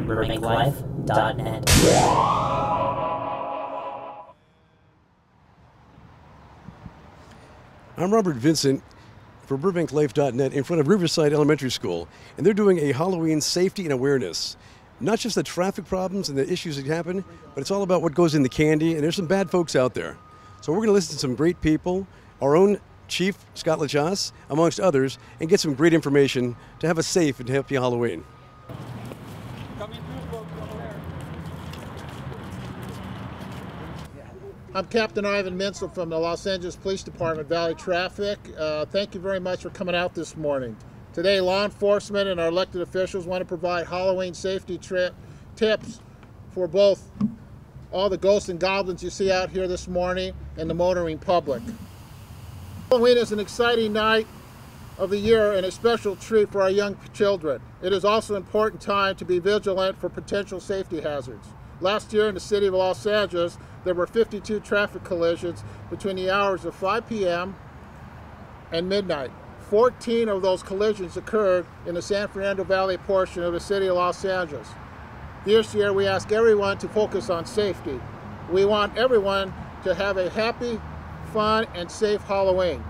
BurbankLIFE.net. I'm Robert Vincent for BurbankLIFE.net in front of Riverside Elementary School, and they're doing a Halloween safety and awareness. Not just the traffic problems and the issues that happen, but it's all about what goes in the candy, and there's some bad folks out there. So we're going to listen to some great people, our own Chief, Scott LaChasse, amongst others, and get some great information to have a safe and happy Halloween. I'm Captain Ivan Vincent from the Los Angeles Police Department, Valley Traffic. Thank you very much for coming out this morning. Today, law enforcement and our elected officials want to provide Halloween safety tips for both all the ghosts and goblins you see out here this morning and the motoring public. Halloween is an exciting night of the year and a special treat for our young children. It is also an important time to be vigilant for potential safety hazards. Last year in the city of Los Angeles, there were 52 traffic collisions between the hours of 5 p.m. and midnight. 14 of those collisions occurred in the San Fernando Valley portion of the city of Los Angeles. This year we ask everyone to focus on safety. We want everyone to have a happy, fun, and safe Halloween.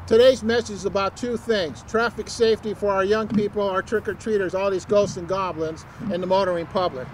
Today's message is about two things: traffic safety for our young people, our trick-or-treaters, all these ghosts and goblins, and the motoring public.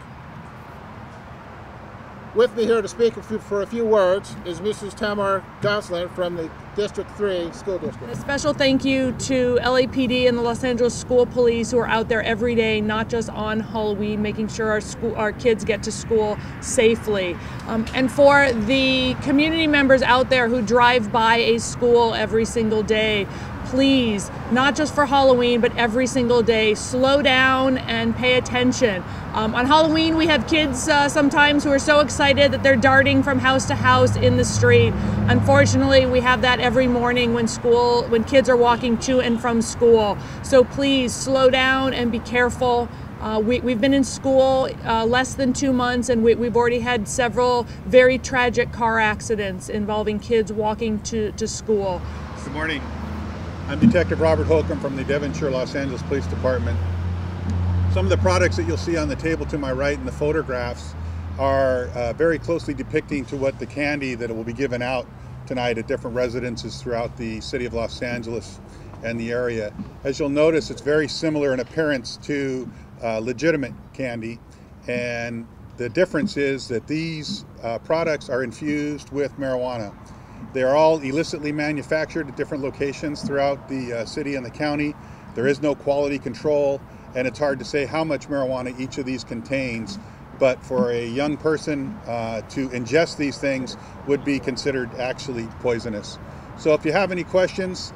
With me here to speak for a few words is Mrs. Tamar Gosselin from the District 3 School District. A special thank you to LAPD and the Los Angeles School Police, who are out there every day, not just on Halloween, making sure our kids get to school safely. And for the community members out there who drive by a school every single day, please, not just for Halloween, but every single day, slow down and pay attention. On Halloween, we have kids sometimes who are so excited that they're darting from house to house in the street. Unfortunately, we have that every morning when kids are walking to and from school. So please slow down and be careful. We've been in school less than 2 months, and we've already had several very tragic car accidents involving kids walking to school. Good morning. I'm Detective Robert HOLCOMB from the Devonshire, Los Angeles Police Department. Some of the products that you'll see on the table to my right in the photographs are very closely depicting to what the candy that will be given out tonight at different residences throughout the city of Los Angeles and the area. As you'll notice, it's very similar in appearance to legitimate candy, and the difference is that these products are infused with marijuana. They are all illicitly manufactured at different locations throughout the city and the county. There is no quality control, and it's hard to say how much marijuana each of these contains. But for a young person to ingest these things would be considered actually poisonous. So if you have any questions,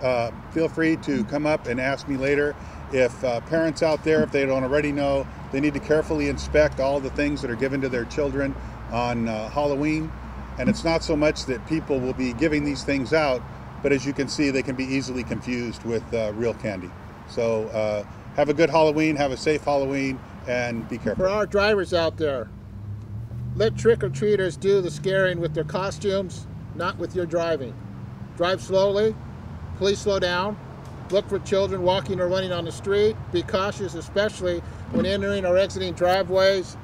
feel free to come up and ask me later. If parents out there, if they don't already know, they need to carefully inspect all the things that are given to their children on Halloween. And it's not so much that people will be giving these things out, but as you can see, they can be easily confused with real candy. So have a good Halloween, have a safe Halloween, and be careful. For our drivers out there, let trick-or-treaters do the scaring with their costumes, not with your driving. Drive slowly, please slow down, look for children walking or running on the street, be cautious, especially when entering or exiting driveways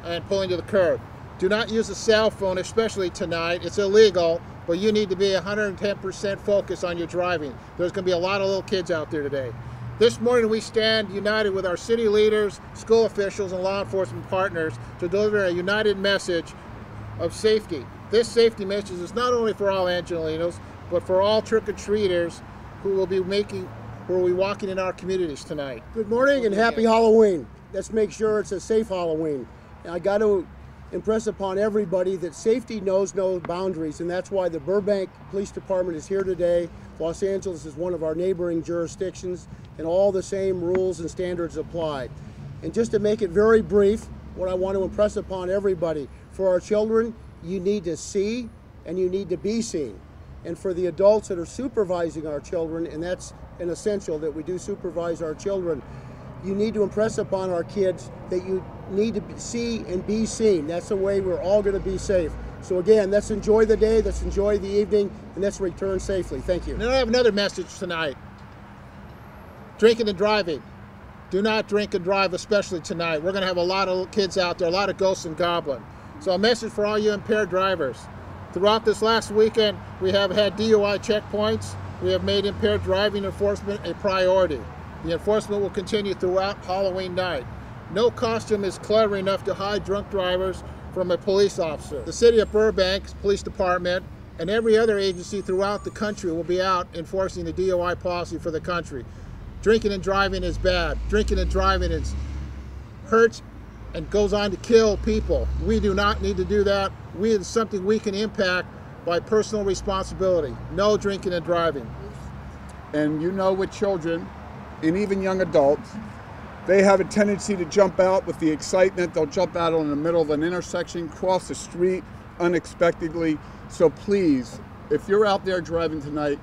and pulling to the curb. Do not use a cell phone, especially tonight. It's illegal, but you need to be 110% focused on your driving. There's going to be a lot of little kids out there today. This morning we stand united with our city leaders, school officials, and law enforcement partners to deliver a united message of safety. This safety message is not only for all Angelenos, but for all trick-or-treaters who will be walking in our communities tonight. Good morning and happy Halloween. Let's make sure it's a safe Halloween. And I got to impress upon everybody that safety knows no boundaries, and that's why the Burbank Police Department is here today. Los Angeles is one of our neighboring jurisdictions, and all the same rules and standards apply. And just to make it very brief, what I want to impress upon everybody, for our children, you need to see and you need to be seen. And for the adults that are supervising our children, and that's an essential that we do supervise our children, you need to impress upon our kids that you need to see and be seen. That's the way we're all going to be safe. So again, let's enjoy the day, let's enjoy the evening, and let's return safely. Thank you. And I have another message tonight. Drinking and driving. Do not drink and drive, especially tonight. We're going to have a lot of kids out there, a lot of ghosts and goblins. So a message for all you impaired drivers. Throughout this last weekend, we have had DUI checkpoints. We have made impaired driving enforcement a priority. The enforcement will continue throughout Halloween night. No costume is clever enough to hide drunk drivers from a police officer. The City of Burbank's Police Department and every other agency throughout the country will be out enforcing the DUI policy for the country. Drinking and driving is bad. Drinking and driving hurts and goes on to kill people. We do not need to do that. It's something we can impact by personal responsibility. No drinking and driving. And you know, with children and even young adults, they have a tendency to jump out with the excitement. They'll jump out in the middle of an intersection, cross the street unexpectedly. So please, if you're out there driving tonight,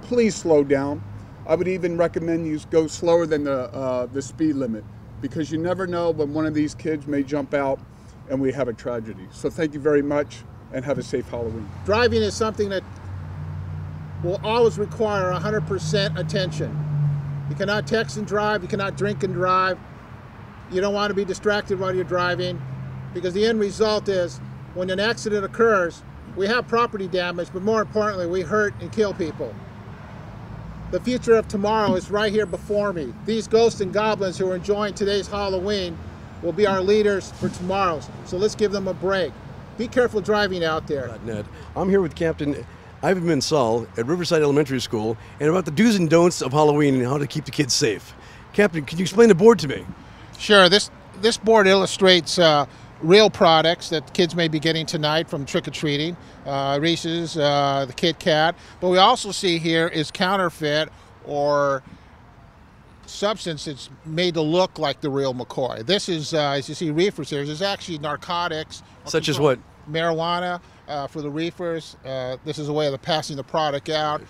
please slow down. I would even recommend you go slower than the speed limit, because you never know when one of these kids may jump out and we have a tragedy. So thank you very much and have a safe Halloween. Driving is something that will always require 100% attention. You cannot text and drive, you cannot drink and drive. You don't want to be distracted while you're driving, because the end result is when an accident occurs, we have property damage, but more importantly, we hurt and kill people. The future of tomorrow is right here before me. These ghosts and goblins who are enjoying today's Halloween will be our leaders for tomorrow's. So let's give them a break. Be careful driving out there. Ned, I'm here with Captain Ivan Vincent at Riverside Elementary School and about the do's and don'ts of Halloween and how to keep the kids safe. Captain, can you explain the board to me? Sure. This board illustrates real products that kids may be getting tonight from trick-or-treating, Reese's, the Kit Kat. But we also see here is counterfeit or substance that's made to look like the real McCoy. This is, as you see, reefers here. This is actually narcotics. Such as what? Marijuana for the reefers. This is a way of passing the product out.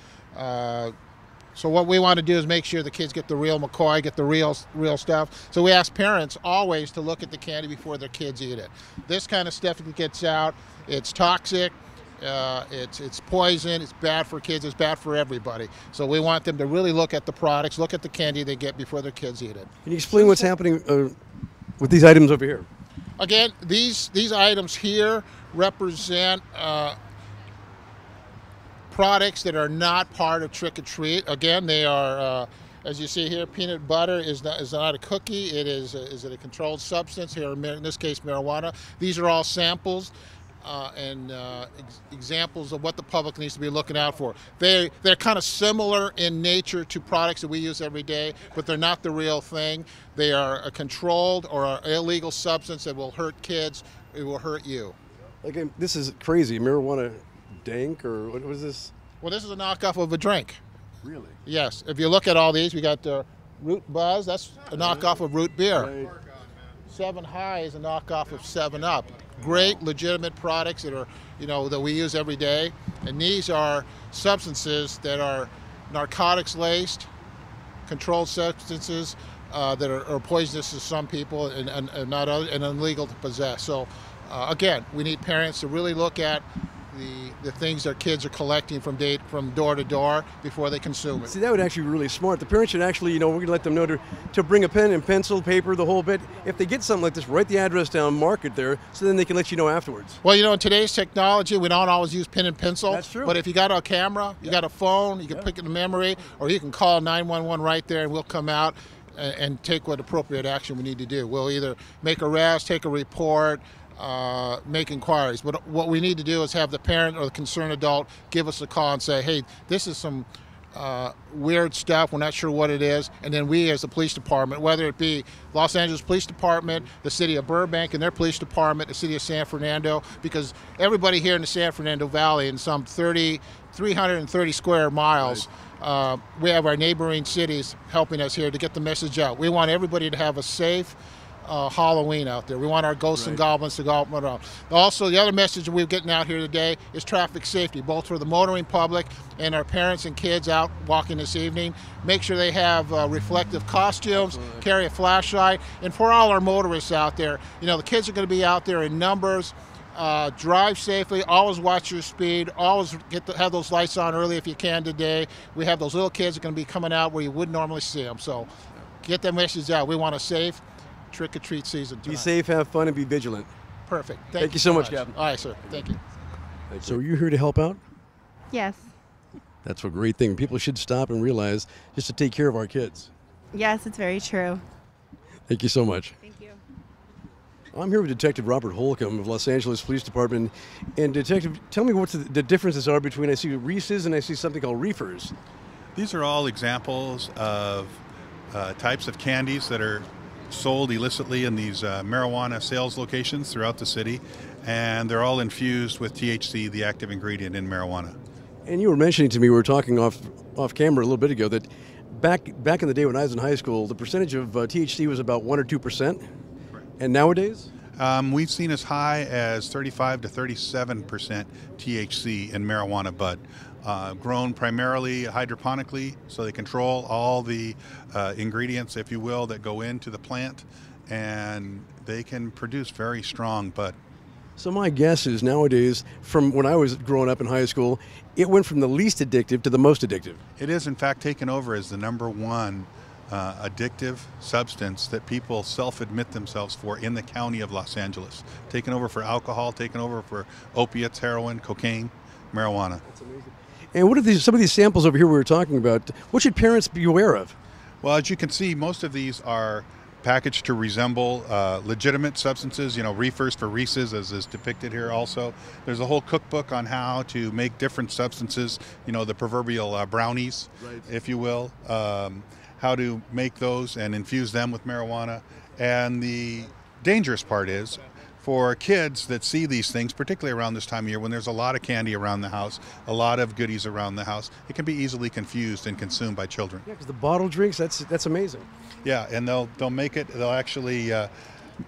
So what we want to do is make sure the kids get the real McCoy, get the real stuff. So we ask parents always to look at the candy before their kids eat it. This kind of stuff that gets out, it's toxic, it's poison, it's bad for kids, it's bad for everybody. So we want them to really look at the products, look at the candy they get before their kids eat it. Can you explain what's happening with these items over here? Again, these items here represent products that are not part of trick or treat. Again, they are, as you see here, peanut butter is not a cookie. It is a controlled substance here. In this case, marijuana. These are all samples and examples of what the public needs to be looking out for. They're kind of similar in nature to products that we use every day, but they're not the real thing. They are a controlled or an illegal substance that will hurt kids. It will hurt you. Again, this is crazy. Marijuana dank, or what was this? Well, this is a knockoff of a drink. Really? Yes. If you look at all these, we got the Root Buzz. That's a knockoff of Root Beer. Right. 7 High is a knockoff of 7 Up. Great, legitimate products that are, that we use every day. And these are substances that are narcotics laced, controlled substances that are poisonous to some people and not other, and illegal to possess. So, again, we need parents to really look at the things their kids are collecting from door to door before they consume it. See, that would actually be really smart. The parents should actually, we're going to let them know to bring a pen and pencil, paper, the whole bit. If they get something like this, write the address down, mark it there, so then they can let you know afterwards. Well, in today's technology, we don't always use pen and pencil. That's true. But if you got a camera, you got a phone, you can pick it in memory, or you can call 911 right there, and we'll come out and take what appropriate action we need to do. We'll either make arrests, take a report, make inquiries. But what we need to do is have the parent or the concerned adult give us a call and say, hey, this is some weird stuff, we're not sure what it is, and then we as the police department, whether it be Los Angeles Police Department, the city of Burbank and their police department, the city of San Fernando, because everybody here in the San Fernando Valley in some 330 square miles, we have our neighboring cities helping us here to get the message out. We want everybody to have a safe Halloween out there. We want our ghosts and goblins to go out around. Also, the other message we're getting out here today is traffic safety, both for the motoring public and our parents and kids out walking this evening. Make sure they have reflective costumes, carry a flashlight, and for all our motorists out there, the kids are going to be out there in numbers. Drive safely, always watch your speed, always have those lights on early if you can today. We have those little kids that are going to be coming out where you wouldn't normally see them. So get the message out. We want a safe trick-or-treat season tonight. Be safe, have fun, and be vigilant. Perfect. Thank you so much, Captain. All right, sir. Thank you. So are you here to help out? Yes. That's a great thing. People should stop and realize just to take care of our kids. Yes, it's very true. Thank you so much. Thank you. I'm here with Detective Robert Holcomb of Los Angeles Police Department. And Detective, tell me what the differences are between, I see Reese's and I see something called Reefers. These are all examples of types of candies that are sold illicitly in these marijuana sales locations throughout the city, and they're all infused with THC, the active ingredient in marijuana. And you were mentioning to me, we were talking off camera a little bit ago, that back in the day when I was in high school, the percentage of THC was about 1 or 2%. And nowadays? We've seen as high as 35 to 37% THC in marijuana bud. Grown primarily hydroponically, so they control all the ingredients, if you will, that go into the plant, and they can produce very strong bud. So my guess is nowadays, from when I was growing up in high school, it went from the least addictive to the most addictive. It is, in fact, taken over as the #1 addictive substance that people self-admit themselves for in the county of Los Angeles. Taken over for alcohol, taken over for opiates, heroin, cocaine, marijuana. That's amazing. And what are some of these samples over here we were talking about? What should parents be aware of? Well, as you can see, most of these are packaged to resemble legitimate substances, reefers for Reese's, as is depicted here also. There's a whole cookbook on how to make different substances, the proverbial brownies, right, if you will, how to make those and infuse them with marijuana. And the dangerous part is, for kids that see these things, particularly around this time of year when there's a lot of candy around the house, a lot of goodies around the house, it can be easily confused and consumed by children. Yeah, because the bottle drinks, that's amazing. Yeah, and they'll make it, they'll actually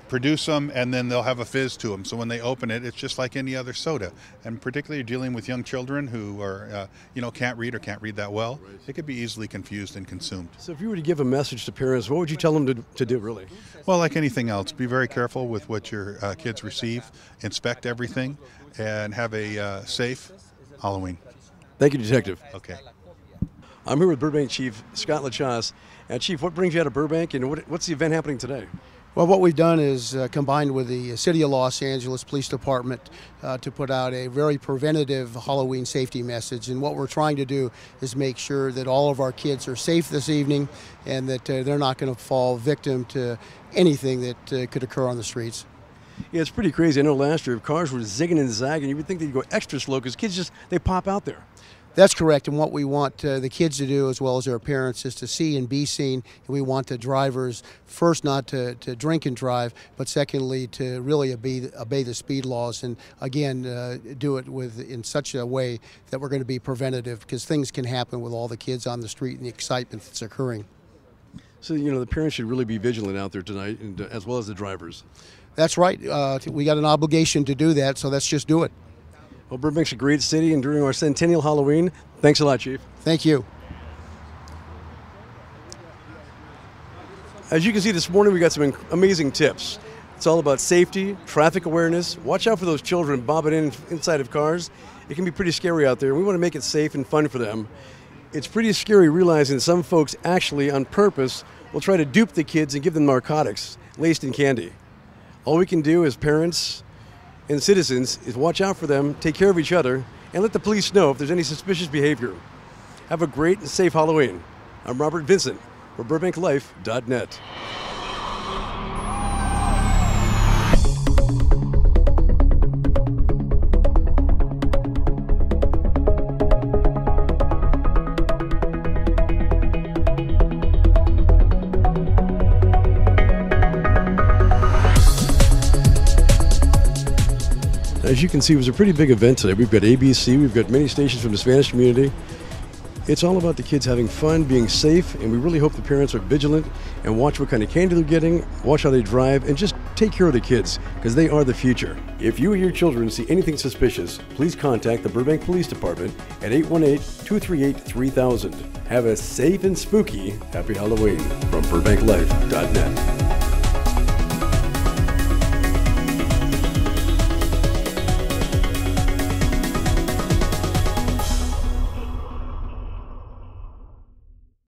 produce them, and then they'll have a fizz to them. So when they open it, it's just like any other soda. And particularly dealing with young children who are, can't read or can't read that well, right, it could be easily confused and consumed. So if you were to give a message to parents, what would you tell them to do, really? Well, like anything else, be very careful with what your kids receive, inspect everything, and have a safe Halloween. Thank you, Detective. Okay. I'm here with Burbank Chief Scott LaChasse. Chief, what brings you out of Burbank, and what's the event happening today? Well, what we've done is combined with the City of Los Angeles Police Department to put out a very preventative Halloween safety message. And what we're trying to do is make sure that all of our kids are safe this evening and that they're not going to fall victim to anything that could occur on the streets. Yeah, it's pretty crazy. I know last year cars were zigging and zagging. You would think they'd go extra slow because kids they pop out there. That's correct, and what we want the kids to do, as well as their parents, is to see and be seen. And we want the drivers, first, not to drink and drive, but secondly, to really obey the speed laws, and again, do it in such a way that we're going to be preventative, because things can happen with all the kids on the street and the excitement that's occurring. So, the parents should really be vigilant out there tonight, and as well as the drivers. That's right. We got an obligation to do that, so let's just do it. Well, Burbank's a great city, and during our Centennial Halloween, thanks a lot, Chief. Thank you. As you can see this morning, we got some amazing tips. It's all about safety, traffic awareness. Watch out for those children bobbing inside of cars. It can be pretty scary out there. We want to make it safe and fun for them. It's pretty scary realizing that some folks actually, on purpose, will try to dupe the kids and give them narcotics laced in candy. All we can do as parents and citizens is watch out for them, take care of each other, and let the police know if there's any suspicious behavior. Have a great and safe Halloween. I'm Robert Vincent for BurbankLIFE.net. As you can see, it was a pretty big event today. We've got ABC, we've got many stations from the Spanish community. It's all about the kids having fun, being safe, and we really hope the parents are vigilant and watch what kind of candy they're getting, watch how they drive, and just take care of the kids, because they are the future. If you or your children see anything suspicious, please contact the Burbank Police Department at 818-238-3000. Have a safe and spooky Happy Halloween from BurbankLIFE.net.